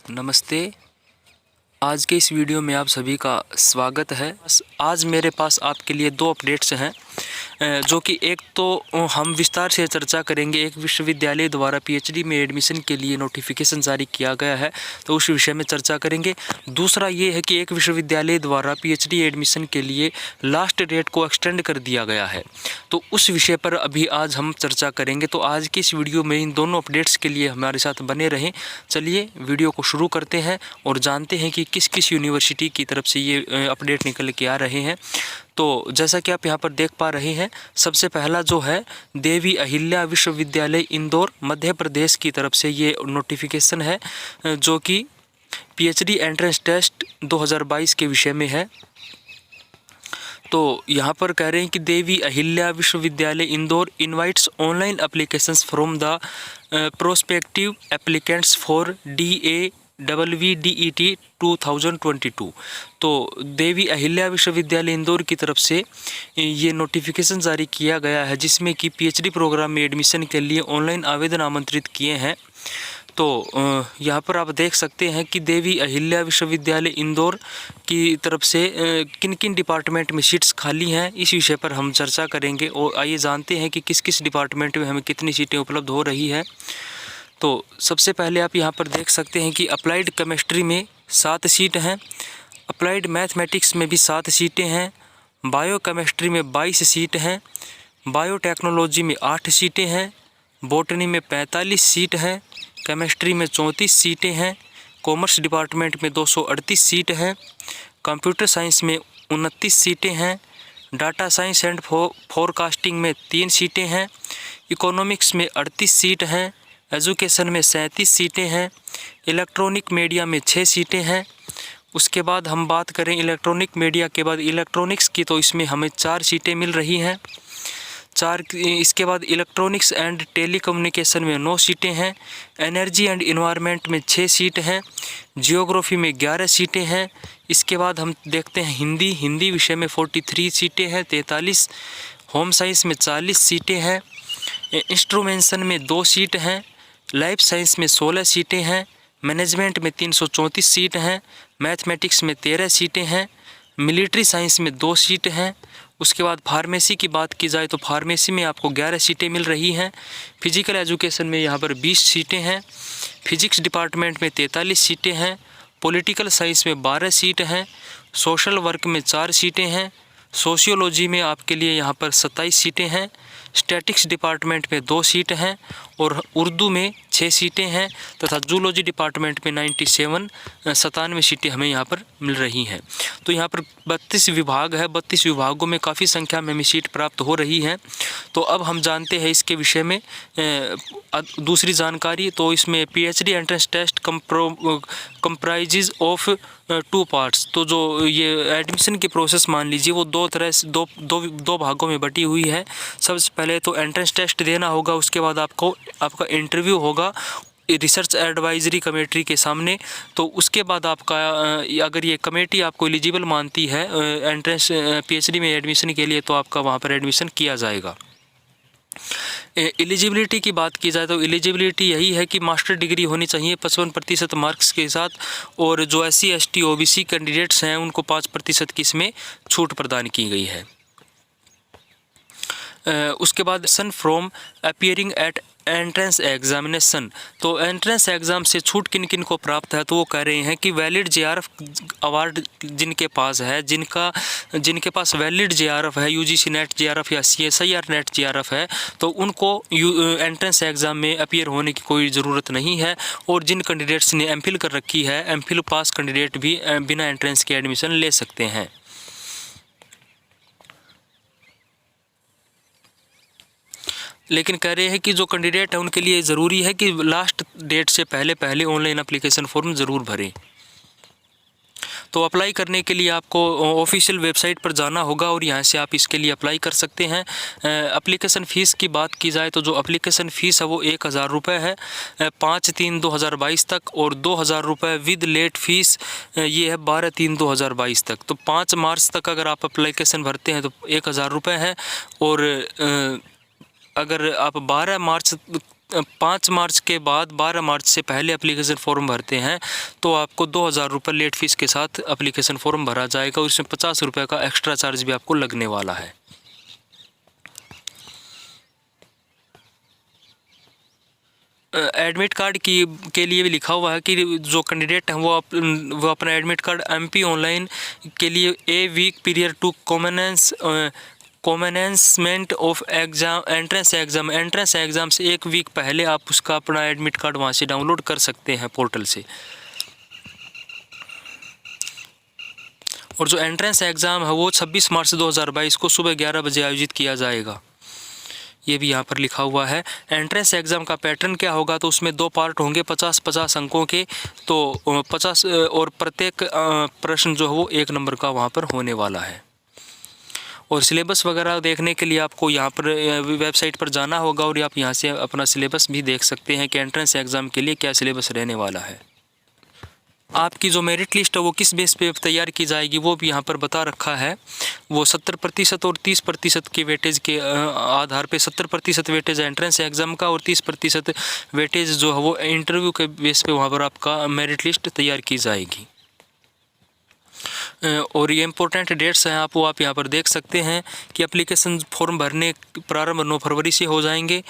नमस्ते। आज के इस वीडियो में आप सभी का स्वागत है। आज मेरे पास आपके लिए दो अपडेट्स हैं, जो कि एक तो हम विस्तार से चर्चा करेंगे। एक विश्वविद्यालय द्वारा पीएचडी में एडमिशन के लिए नोटिफिकेशन जारी किया गया है, तो उस विषय में चर्चा करेंगे। दूसरा ये है कि एक विश्वविद्यालय द्वारा पीएचडी एडमिशन के लिए लास्ट डेट को एक्सटेंड कर दिया गया है, तो उस विषय पर अभी आज हम चर्चा करेंगे। तो आज की इस वीडियो में इन दोनों अपडेट्स के लिए हमारे साथ बने रहें। चलिए वीडियो को शुरू करते हैं और जानते हैं कि किस किस यूनिवर्सिटी की तरफ से ये अपडेट निकल के आ रहे हैं। तो जैसा कि आप यहाँ पर देख पा रहे हैं, सबसे पहला जो है देवी अहिल्या विश्वविद्यालय इंदौर मध्य प्रदेश की तरफ से ये नोटिफिकेशन है, जो कि पीएचडी एंट्रेंस टेस्ट 2022 के विषय में है। तो यहाँ पर कह रहे हैं कि देवी अहिल्या विश्वविद्यालय Indore invites online applications from the prospective applicants for DAWVDET 2022। तो देवी अहिल्या विश्वविद्यालय इंदौर की तरफ से ये नोटिफिकेशन जारी किया गया है, जिसमें कि पीएचडी प्रोग्राम में एडमिशन के लिए ऑनलाइन आवेदन आमंत्रित किए हैं। तो यहाँ पर आप देख सकते हैं कि देवी अहिल्या विश्वविद्यालय इंदौर की तरफ से किन किन डिपार्टमेंट में सीट्स खाली हैं, इस विषय पर हम चर्चा करेंगे। और आइए जानते हैं कि किस किस डिपार्टमेंट में हमें कितनी सीटें उपलब्ध हो रही है। तो सबसे पहले आप यहाँ पर देख सकते हैं कि अप्लाइड केमिस्ट्री में 7 सीट हैं, अप्लाइड मैथमेटिक्स में भी 7 सीटें हैं, बायो केमिस्ट्री में 22 सीट हैं, बायोटेक्नोलॉजी में 8 सीटें हैं, बॉटनी में 45 सीट हैं, केमिस्ट्री में 34 सीटें हैं, कॉमर्स डिपार्टमेंट में 238 सीट हैं, कंप्यूटर साइंस में 29 सीटें हैं, डाटा साइंस एंड फोरकास्टिंग में 3 सीटें हैं, इकोनॉमिक्स में 38 सीट हैं, एजुकेशन में 37 सीटें हैं, इलेक्ट्रॉनिक मीडिया में 6 सीटें हैं। उसके बाद हम बात करें इलेक्ट्रॉनिक मीडिया के बाद इलेक्ट्रॉनिक्स की, तो इसमें हमें 4 सीटें मिल रही हैं। इसके बाद इलेक्ट्रॉनिक्स एंड टेलीकम्युनिकेशन में 9 सीटें हैं, एनर्जी एंड इन्वायरमेंट में 6 सीट हैं, जियोग्राफी में 11 सीटें हैं। इसके बाद हम देखते हैं हिंदी विषय में 43 सीटें हैं, 43, होम साइंस में 40 सीटें हैं, इंस्ट्रूमेंटेशन में 2 सीट हैं, लाइफ साइंस में 16 सीटें हैं, मैनेजमेंट में 334 सीट हैं, मैथमेटिक्स में 13 सीटें हैं, मिलिट्री साइंस में 2 सीट हैं। उसके बाद फार्मेसी की बात की जाए तो फार्मेसी में आपको 11 सीटें मिल रही हैं, फिजिकल एजुकेशन में यहाँ पर 20 सीटें हैं, फिजिक्स डिपार्टमेंट में 43 सीटें हैं, पॉलिटिकल साइंस में 12 सीट हैं, सोशल वर्क में 4 सीटें हैं, सोशियोलॉजी में आपके लिए यहाँ पर 27 सीटें हैं, स्टैटिक्स डिपार्टमेंट में 2 सीट हैं और उर्दू में 6 सीटें हैं, तथा जूलॉजी डिपार्टमेंट में 97 सीटें हमें यहाँ पर मिल रही हैं। तो यहाँ पर 32 विभाग है, 32 विभागों में काफ़ी संख्या में हमें सीट प्राप्त हो रही है। तो अब हम जानते हैं इसके विषय में दूसरी जानकारी। तो इसमें PhD entrance test comprises of 2 parts. तो जो ये एडमिशन की प्रोसेस मान लीजिए वो दो भागों में बटी हुई है। सबसे पहले तो एंट्रेंस टेस्ट देना होगा, उसके बाद आपका इंटरव्यू होगा रिसर्च एडवाइजरी कमेटी के सामने। तो उसके बाद आपका अगर ये कमेटी आपको एलिजिबल मानती है एंट्रेंस पीएचडी में एडमिशन के लिए, तो आपका वहाँ पर एडमिशन किया जाएगा। एलिजिबिलिटी की बात की जाए तो एलिजिबिलिटी यही है कि मास्टर डिग्री होनी चाहिए 55% मार्क्स के साथ, और जो SC ST OBC कैंडिडेट्स हैं उनको 5% की इसमें छूट प्रदान की गई है। उसके बाद सन from appearing at entrance examination. तो एंट्रेंस एग्ज़ाम से छूट किन किन को प्राप्त है, तो वो कह रहे हैं कि वैलिड JRF अवार्ड जिनके पास है, जिनके पास वैलिड JRF है, UGC नेट JRF या CSIR नेट JRF है, तो उनको एंट्रेंस एग्ज़ाम में अपीयर होने की कोई ज़रूरत नहीं है। और जिन कैंडिडेट्स ने MPhil कर रखी है, MPhil पास कैंडिडेट भी बिना एंट्रेंस के एडमिशन ले सकते हैं। लेकिन कह रहे हैं कि जो कैंडिडेट है उनके लिए ज़रूरी है कि लास्ट डेट से पहले ऑनलाइन एप्लीकेशन फॉर्म ज़रूर भरें। तो अप्लाई करने के लिए आपको ऑफिशियल वेबसाइट पर जाना होगा और यहाँ से आप इसके लिए अप्लाई कर सकते हैं। एप्लीकेशन फ़ीस की बात की जाए तो जो एप्लीकेशन फ़ीस है वो 1000 रुपये है 5/3/2022 तक, और 2000 रुपये विद लेट फ़ीस ये है 12/3/2022 तक। तो 5 मार्च तक अगर आप एप्लीकेशन भरते हैं तो 1000 रुपये है, और अगर आप 12 मार्च 5 मार्च के बाद 12 मार्च से पहले एप्लीकेशन फॉर्म भरते हैं तो आपको 2000 रुपये लेट फीस के साथ एप्लीकेशन फॉर्म भरा जाएगा और इसमें 50 रुपये का एक्स्ट्रा चार्ज भी आपको लगने वाला है। एडमिट कार्ड के लिए भी लिखा हुआ है कि जो कैंडिडेट हैं वो अपना एडमिट कार्ड एमपी ऑनलाइन के लिए a week period to commencement of exam entrance exam से 1 वीक पहले आप उसका अपना एडमिट कार्ड वहाँ से डाउनलोड कर सकते हैं पोर्टल से। और जो एंट्रेंस एग्ज़ाम है वो 26 मार्च 2022 को सुबह 11 बजे आयोजित किया जाएगा, ये भी यहाँ पर लिखा हुआ है। एंट्रेंस एग्ज़ाम का पैटर्न क्या होगा, तो उसमें 2 पार्ट होंगे 50-50 अंकों के, तो 50 और प्रत्येक प्रश्न जो है वो 1 नंबर का वहाँ पर होने वाला है। और सिलेबस वगैरह देखने के लिए आपको यहाँ पर वेबसाइट पर जाना होगा और आप यहाँ से अपना सिलेबस भी देख सकते हैं कि एंट्रेंस एग्ज़ाम के लिए क्या सिलेबस रहने वाला है। आपकी जो मेरिट लिस्ट है वो किस बेस पे तैयार की जाएगी वो भी यहाँ पर बता रखा है। वो 70% और 30% के वेटेज के आधार पे 70% वेटेज एंट्रेंस एग्ज़ाम का और 30% वेटेज जो है वो इंटरव्यू के बेस पे वहाँ पर आपका मेरिट लिस्ट तैयार की जाएगी। और ये इम्पोर्टेंट डेट्स हैं आप यहाँ पर देख सकते हैं कि एप्लीकेशन फॉर्म भरने प्रारंभ 9 फरवरी से हो जाएंगे।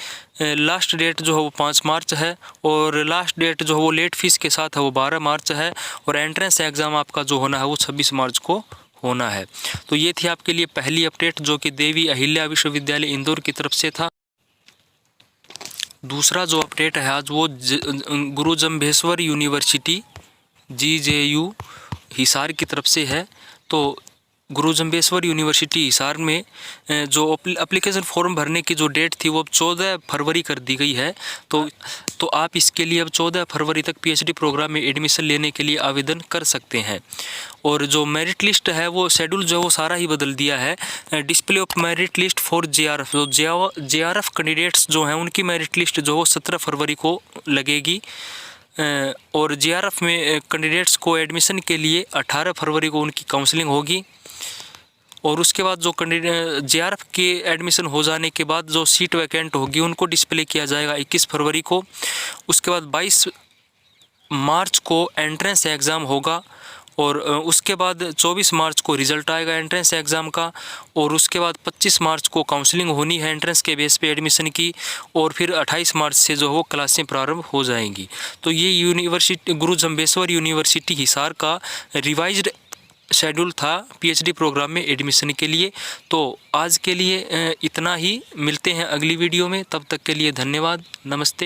लास्ट डेट जो है वो 5 मार्च है और लास्ट डेट जो है वो लेट फीस के साथ है वो 12 मार्च है और एंट्रेंस एग्ज़ाम आपका जो होना है वो 26 मार्च को होना है। तो ये थी आपके लिए पहली अपडेट जो कि देवी अहिल्या विश्वविद्यालय इंदौर की तरफ से था। दूसरा जो अपडेट है आज वो गुरु जम्भेश्वर यूनिवर्सिटी GJU हिसार की तरफ से है। तो गुरु जम्भेश्वर यूनिवर्सिटी हिसार में जो एप्लीकेशन फॉर्म भरने की जो डेट थी वो अब 14 फरवरी कर दी गई है। तो आप इसके लिए अब 14 फरवरी तक PhD प्रोग्राम में एडमिशन लेने के लिए आवेदन कर सकते हैं। और जो मेरिट लिस्ट है वो शेड्यूल जो है वो सारा ही बदल दिया है। Display of merit list for JRF, जो JRF कैंडिडेट्स जो हैं उनकी मेरिट लिस्ट जो है 17 फरवरी को लगेगी और JRF में कैंडिडेट्स को एडमिशन के लिए 18 फरवरी को उनकी काउंसलिंग होगी। और उसके बाद जो कैंडिडेट JRF के एडमिशन हो जाने के बाद जो सीट वैकेंट होगी उनको डिस्प्ले किया जाएगा 21 फरवरी को। उसके बाद 22 मार्च को एंट्रेंस एग्ज़ाम होगा और उसके बाद 24 मार्च को रिज़ल्ट आएगा एंट्रेंस एग्ज़ाम का और उसके बाद 25 मार्च को काउंसलिंग होनी है एंट्रेंस के बेस पे एडमिशन की और फिर 28 मार्च से जो वो क्लासें प्रारंभ हो जाएंगी। तो ये यूनिवर्सिटी गुरु जम्भेश्वर यूनिवर्सिटी हिसार का रिवाइज्ड शेड्यूल था PhD प्रोग्राम में एडमिशन के लिए। तो आज के लिए इतना ही, मिलते हैं अगली वीडियो में, तब तक के लिए धन्यवाद, नमस्ते।